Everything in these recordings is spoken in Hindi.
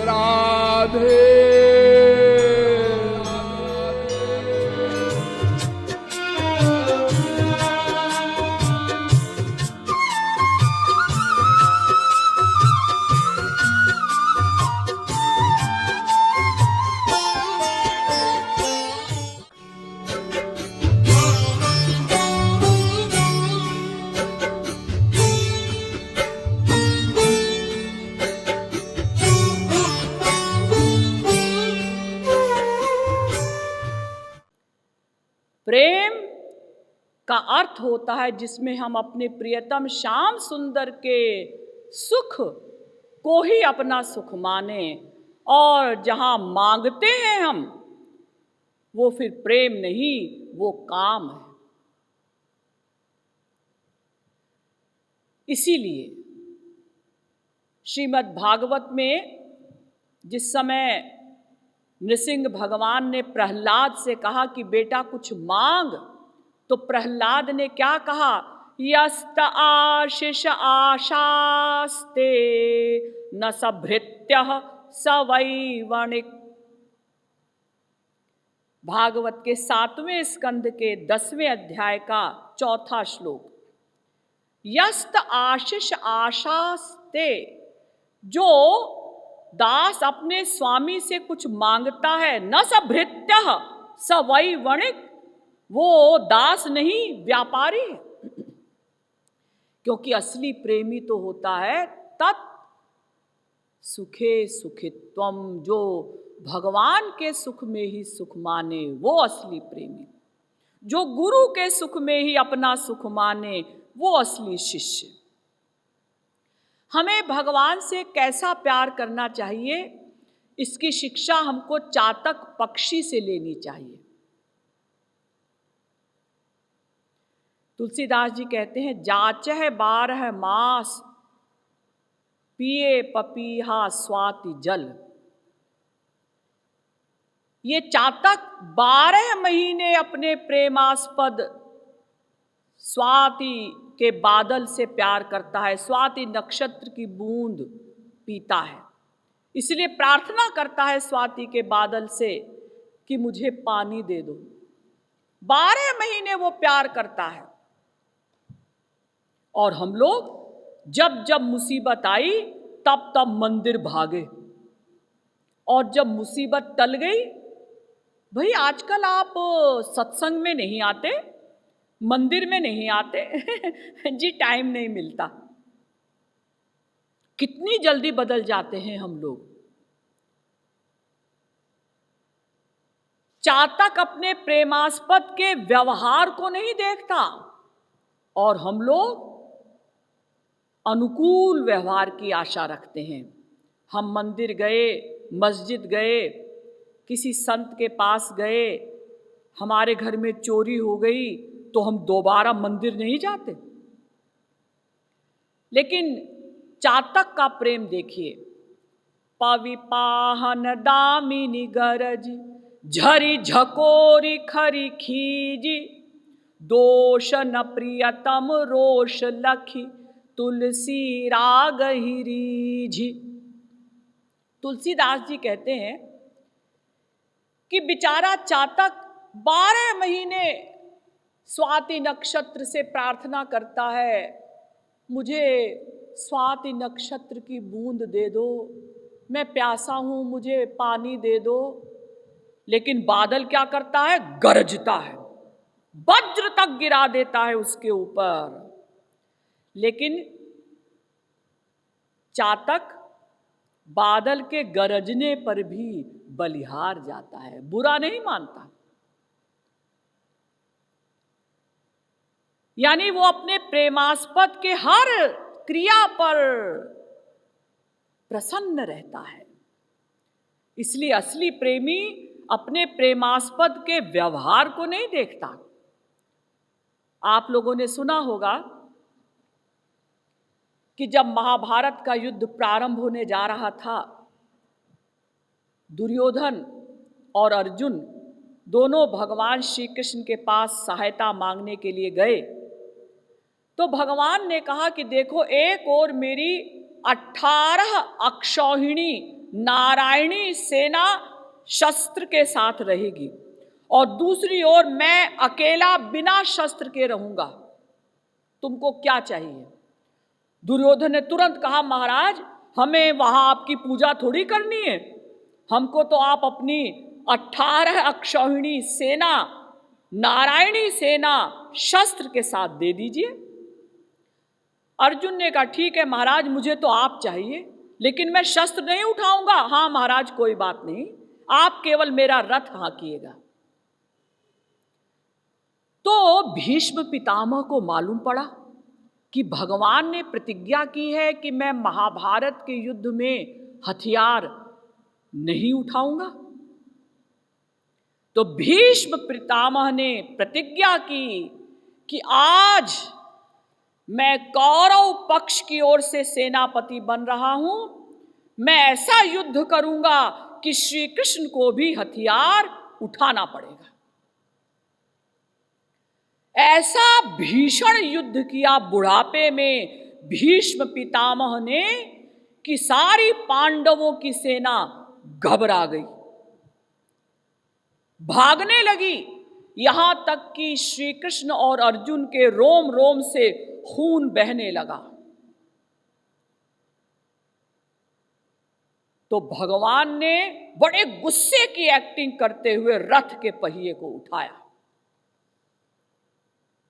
राधे। प्रेम का अर्थ होता है जिसमें हम अपने प्रियतम श्याम सुंदर के सुख को ही अपना सुख माने, और जहां मांगते हैं हम वो फिर प्रेम नहीं, वो काम है। इसीलिए श्रीमद् भागवत में जिस समय नृसिंह भगवान ने प्रहलाद से कहा कि बेटा कुछ मांग, तो प्रहलाद ने क्या कहा? यस्त आशीष आशास्ते न सभृत्यः स वै वणिक। भागवत के 7वें स्कंद के 10वें अध्याय का 4था श्लोक। यस्त आशीष आशास्ते, जो दास अपने स्वामी से कुछ मांगता है, न सभृत्यः स वै वणिक, वो दास नहीं व्यापारी है। क्योंकि असली प्रेमी तो होता है तत् सुखे सुखित्वम, जो भगवान के सुख में ही सुख माने वो असली प्रेमी, जो गुरु के सुख में ही अपना सुख माने वो असली शिष्य। हमें भगवान से कैसा प्यार करना चाहिए, इसकी शिक्षा हमको चातक पक्षी से लेनी चाहिए। तुलसीदास जी कहते हैं, जाचह 12 मास पिए पपीहा स्वाति जल। ये चातक 12 महीने अपने प्रेमास्पद स्वाति के बादल से प्यार करता है, स्वाति नक्षत्र की बूंद पीता है, इसलिए प्रार्थना करता है स्वाति के बादल से कि मुझे पानी दे दो। 12 महीने वो प्यार करता है। और हम लोग जब जब मुसीबत आई तब तब मंदिर भागे, और जब मुसीबत टल गई, भाई आजकल आप सत्संग में नहीं आते, मंदिर में नहीं आते जी टाइम नहीं मिलता। कितनी जल्दी बदल जाते हैं हम लोग। चातक अपने प्रेमास्पद के व्यवहार को नहीं देखता, और हम लोग अनुकूल व्यवहार की आशा रखते हैं। हम मंदिर गए, मस्जिद गए, किसी संत के पास गए, हमारे घर में चोरी हो गई तो हम दोबारा मंदिर नहीं जाते। लेकिन चातक का प्रेम देखिए, पविपाहन दामिनी गरज, झरी झकोरी खरी खीजी, दोष न प्रियतम रोष लखी, तुलसी राग ही रीझी। तुलसीदास जी कहते हैं कि बेचारा चातक 12 महीने स्वाति नक्षत्र से प्रार्थना करता है, मुझे स्वाति नक्षत्र की बूंद दे दो, मैं प्यासा हूं, मुझे पानी दे दो। लेकिन बादल क्या करता है? गरजता है, वज्र तक गिरा देता है उसके ऊपर। लेकिन चातक बादल के गरजने पर भी बलिहार जाता है, बुरा नहीं मानता। यानी वो अपने प्रेमास्पद के हर क्रिया पर प्रसन्न रहता है। इसलिए असली प्रेमी अपने प्रेमास्पद के व्यवहार को नहीं देखता। आप लोगों ने सुना होगा कि जब महाभारत का युद्ध प्रारंभ होने जा रहा था, दुर्योधन और अर्जुन दोनों भगवान श्री कृष्ण के पास सहायता मांगने के लिए गए। तो भगवान ने कहा कि देखो, एक और मेरी 18 अक्षौहिणी नारायणी सेना शस्त्र के साथ रहेगी और दूसरी ओर मैं अकेला बिना शस्त्र के रहूंगा। तुमको क्या चाहिए? दुर्योधन ने तुरंत कहा, महाराज हमें वहां आपकी पूजा थोड़ी करनी है, हमको तो आप अपनी 18 अक्षौहिणी सेना, नारायणी सेना शस्त्र के साथ दे दीजिए। अर्जुन ने कहा, ठीक है महाराज, मुझे तो आप चाहिए, लेकिन मैं शस्त्र नहीं उठाऊंगा। हाँ महाराज, कोई बात नहीं, आप केवल मेरा रथ हाँकिएगा। तो भीष्म पितामह को मालूम पड़ा कि भगवान ने प्रतिज्ञा की है कि मैं महाभारत के युद्ध में हथियार नहीं उठाऊंगा। तो भीष्म पितामह ने प्रतिज्ञा की कि आज मैं कौरव पक्ष की ओर से सेनापति बन रहा हूं, मैं ऐसा युद्ध करूंगा कि श्री कृष्ण को भी हथियार उठाना पड़ेगा। ऐसा भीषण युद्ध किया बुढ़ापे में भीष्म पितामह ने कि सारी पांडवों की सेना घबरा गई, भागने लगी। यहां तक कि श्री कृष्ण और अर्जुन के रोम रोम से खून बहने लगा। तो भगवान ने बड़े गुस्से की एक्टिंग करते हुए रथ के पहिए को उठाया।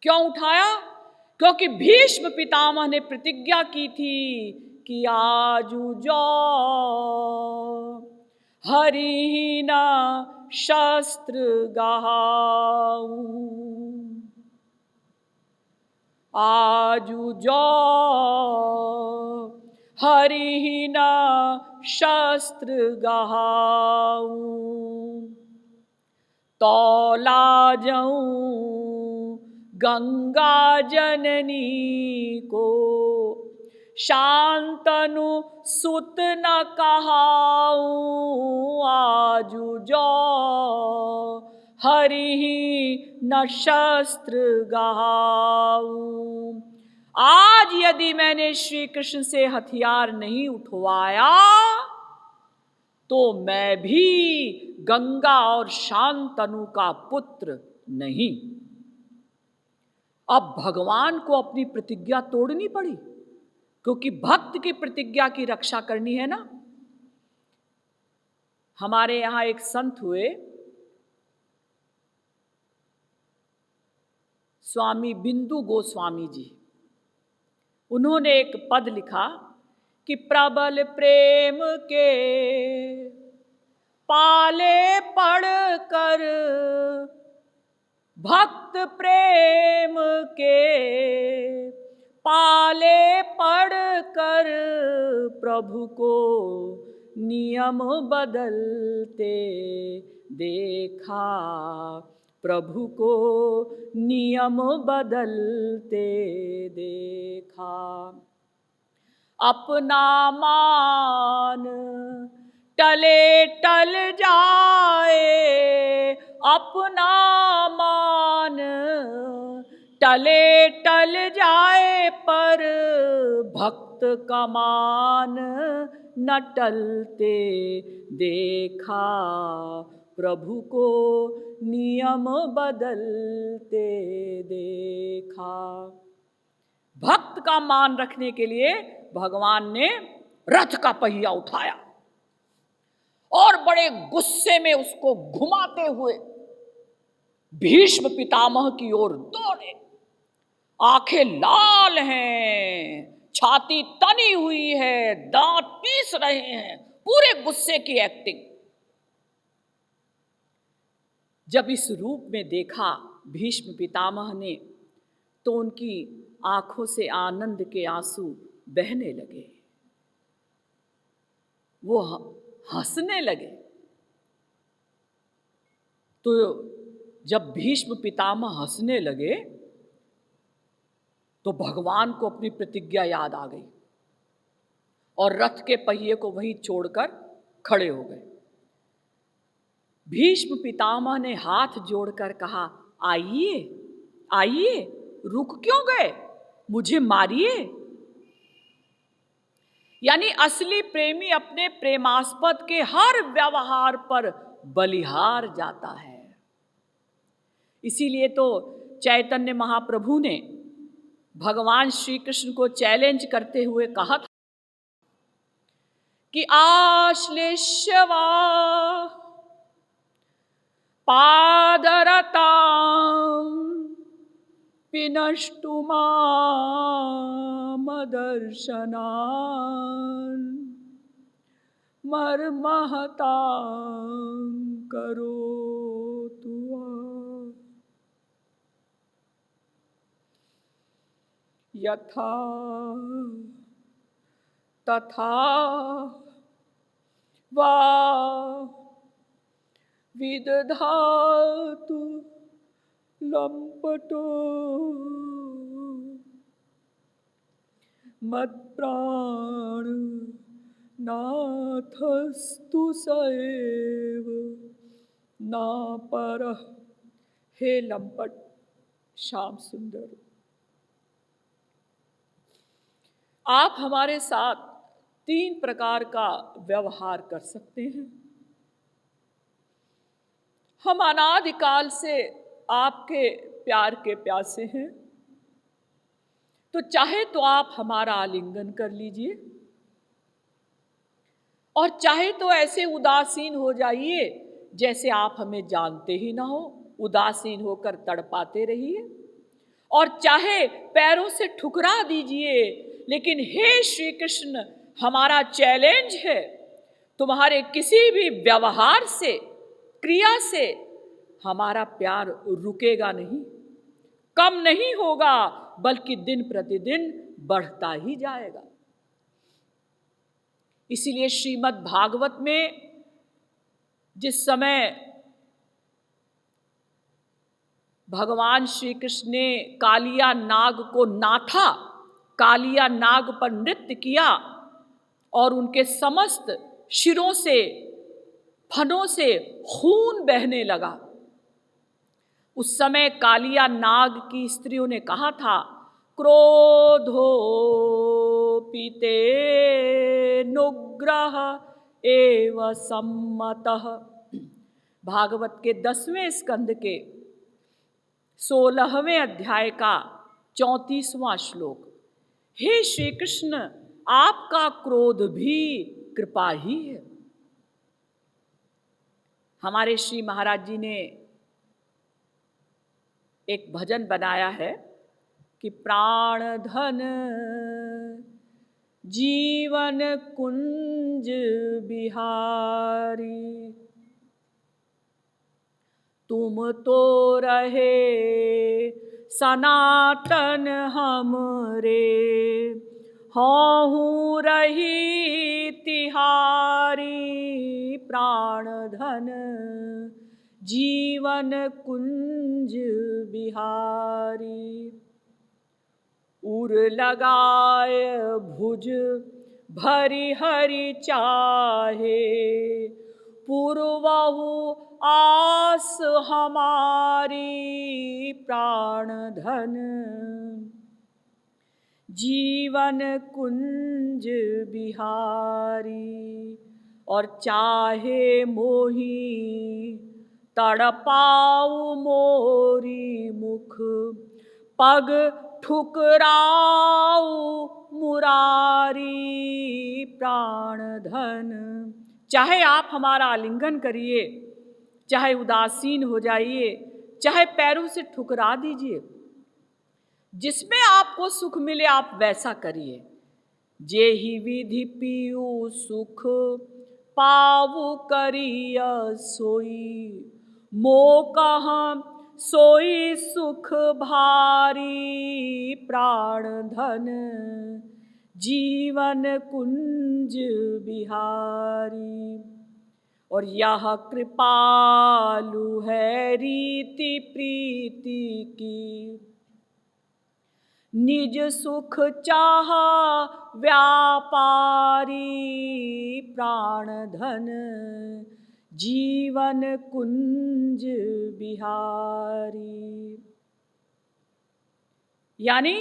क्यों उठाया? क्योंकि भीष्म पितामह ने प्रतिज्ञा की थी कि आजू जो हरि न शस्त्र गहाऊं, आजू जो हरि न शस्त्र गहाऊं, तौला जाऊं गंगा जननी को, शांतनु सुत न कहाऊं, आजू जो हरि न शस्त्र गहाऊं। आज यदि मैंने श्री कृष्ण से हथियार नहीं उठवाया तो मैं भी गंगा और शांतनु का पुत्र नहीं। अब भगवान को अपनी प्रतिज्ञा तोड़नी पड़ी, क्योंकि भक्त की प्रतिज्ञा की रक्षा करनी है ना। हमारे यहां एक संत हुए, स्वामी बिंदु गोस्वामी जी। उन्होंने एक पद लिखा कि प्रबल प्रेम के पाले पड़ कर, भक्त प्रेम के पाले पड़ कर, प्रभु को नियम बदलते देखा, प्रभु को नियम बदलते देखा। अपना मान टले टल जाए, अपना मान टले टल जाए, पर भक्त का मान न टलते देखा, प्रभु को नियम बदलते देखा। भक्त का मान रखने के लिए भगवान ने रथ का पहिया उठाया और बड़े गुस्से में उसको घुमाते हुए भीष्म पितामह की ओर दौड़े। आंखें लाल हैं, छाती तनी हुई है, दांत पीस रहे हैं, पूरे गुस्से की एक्टिंग। जब इस रूप में देखा भीष्म पितामह ने तो उनकी आंखों से आनंद के आंसू बहने लगे, वो हंसने लगे। तो जब भीष्म पितामह हंसने लगे तो भगवान को अपनी प्रतिज्ञा याद आ गई और रथ के पहिए को वहीं छोड़कर खड़े हो गए। भीष्म पितामह ने हाथ जोड़कर कहा, आइए आइए, रुक क्यों गए, मुझे मारिए। यानी असली प्रेमी अपने प्रेमास्पद के हर व्यवहार पर बलिहार जाता है। इसीलिए तो चैतन्य महाप्रभु ने भगवान श्री कृष्ण को चैलेंज करते हुए कहा था कि आश्लेषवा पादरतां पिनष्टु मामदर्शनान् मर्महतां करोतु वा। यथा तथा वा विदधातु लंपटो मत्प्राण नाथस्तु सएव ना परः। हे लंपट श्याम सुंदर, आप हमारे साथ 3 प्रकार का व्यवहार कर सकते हैं। हम अनादिकाल से आपके प्यार के प्यासे हैं, तो चाहे तो आप हमारा आलिंगन कर लीजिए और चाहे तो ऐसे उदासीन हो जाइए जैसे आप हमें जानते ही ना हो, उदासीन होकर तड़पाते रहिए, और चाहे पैरों से ठुकरा दीजिए। लेकिन हे श्री कृष्ण, हमारा चैलेंज है, तुम्हारे किसी भी व्यवहार से, क्रिया से हमारा प्यार रुकेगा नहीं, कम नहीं होगा, बल्कि दिन प्रतिदिन बढ़ता ही जाएगा। इसीलिए श्रीमद् भागवत में जिस समय भगवान श्री कृष्ण ने कालिया नाग को नाथा, कालिया नाग पर नृत्य किया और उनके समस्त शिरों से, फनों से खून बहने लगा, उस समय कालिया नाग की स्त्रियों ने कहा था, क्रोधो पीते नुग्रह एव सम्मतः। भागवत के 10वें स्कंद के 16वें अध्याय का 34वां श्लोक। हे श्री कृष्ण, आपका क्रोध भी कृपा ही है। हमारे श्री महाराज जी ने एक भजन बनाया है कि प्राण धन जीवन कुंज बिहारी, तुम तो रहे सनातन हमरे, हूँ रही तिहारी। प्राण धन जीवन कुंज बिहारी, उर लगाए भुज भरी हरि चाहे, पूर्वहु आस हमारी। प्राण धन जीवन कुंज बिहारी, और चाहे मोही तड़पाऊ मोरी मुख, पग ठुकराऊ मुरारी। प्राण धन, चाहे आप हमारा आलिंगन करिए, चाहे उदासीन हो जाइए, चाहे पैरों से ठुकरा दीजिए, जिसमें आपको सुख मिले आप वैसा करिए। जे ही विधि पीऊ सुख पावु करिया सोई, मोह सोई सुख भारी। प्राण धन जीवन कुंज बिहारी, और यह कृपालु है रीति प्रीति की, निज सुख चाहा व्यापारी। प्राण धन जीवन कुंज बिहारी, यानी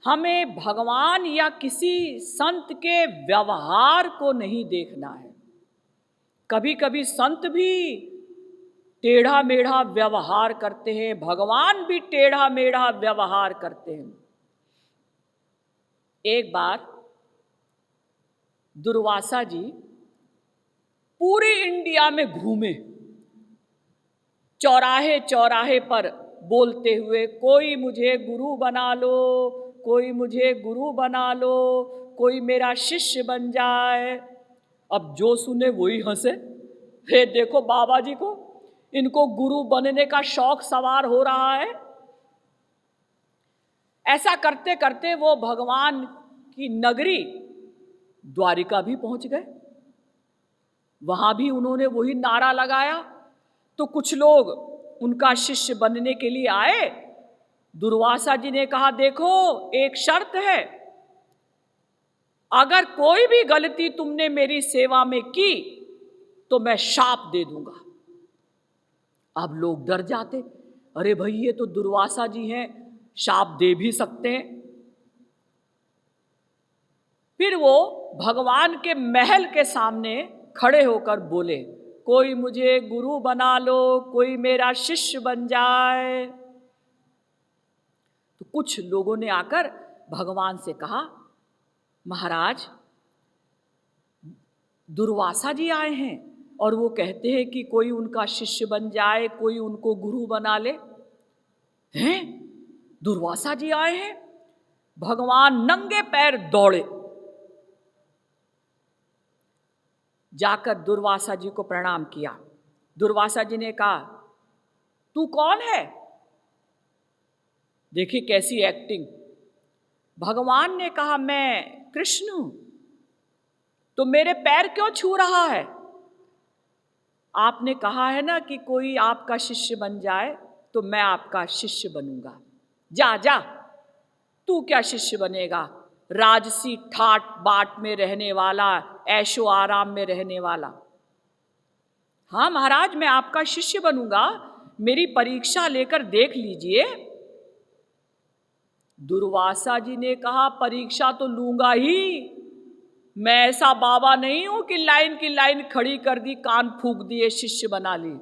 हमें भगवान या किसी संत के व्यवहार को नहीं देखना है। कभी कभी संत भी टेढ़ा मेढ़ा व्यवहार करते हैं, भगवान भी टेढ़ा मेढ़ा व्यवहार करते हैं। एक बार दुर्वासा जी पूरे इंडिया में घूमे, चौराहे चौराहे पर बोलते हुए, कोई मुझे गुरु बना लो, कोई मुझे गुरु बना लो, कोई मेरा शिष्य बन जाए। अब जो सुने वही हंसे, हे देखो बाबा जी को, इनको गुरु बनने का शौक सवार हो रहा है। ऐसा करते करते वो भगवान की नगरी द्वारिका भी पहुंच गए। वहां भी उन्होंने वही नारा लगाया। तो कुछ लोग उनका शिष्य बनने के लिए आए। दुर्वासा जी ने कहा, देखो एक शर्त है, अगर कोई भी गलती तुमने मेरी सेवा में की तो मैं शाप दे दूंगा। अब लोग डर जाते, अरे भाई ये तो दुर्वासा जी हैं, शाप दे भी सकते हैं। फिर वो भगवान के महल के सामने खड़े होकर बोले, कोई मुझे गुरु बना लो, कोई मेरा शिष्य बन जाए। तो कुछ लोगों ने आकर भगवान से कहा, महाराज दुर्वासा जी आए हैं और वो कहते हैं कि कोई उनका शिष्य बन जाए, कोई उनको गुरु बना ले। हैं? दुर्वासा जी आए हैं? भगवान नंगे पैर दौड़े, जाकर दुर्वासा जी को प्रणाम किया। दुर्वासा जी ने कहा, तू कौन है? देखिए कैसी एक्टिंग। भगवान ने कहा, मैं कृष्ण हूं। तो मेरे पैर क्यों छू रहा है? आपने कहा है ना कि कोई आपका शिष्य बन जाए तो मैं आपका शिष्य बनूंगा। जा जा, तू क्या शिष्य बनेगा? राजसी ठाट बाट में रहने वाला, ऐशो आराम में रहने वाला। हाँ महाराज, मैं आपका शिष्य बनूंगा, मेरी परीक्षा लेकर देख लीजिए। दुर्वासा जी ने कहा, परीक्षा तो लूंगा ही, मैं ऐसा बाबा नहीं हूं कि लाइन की लाइन खड़ी कर दी, कान फूंक दिए, शिष्य बना ली।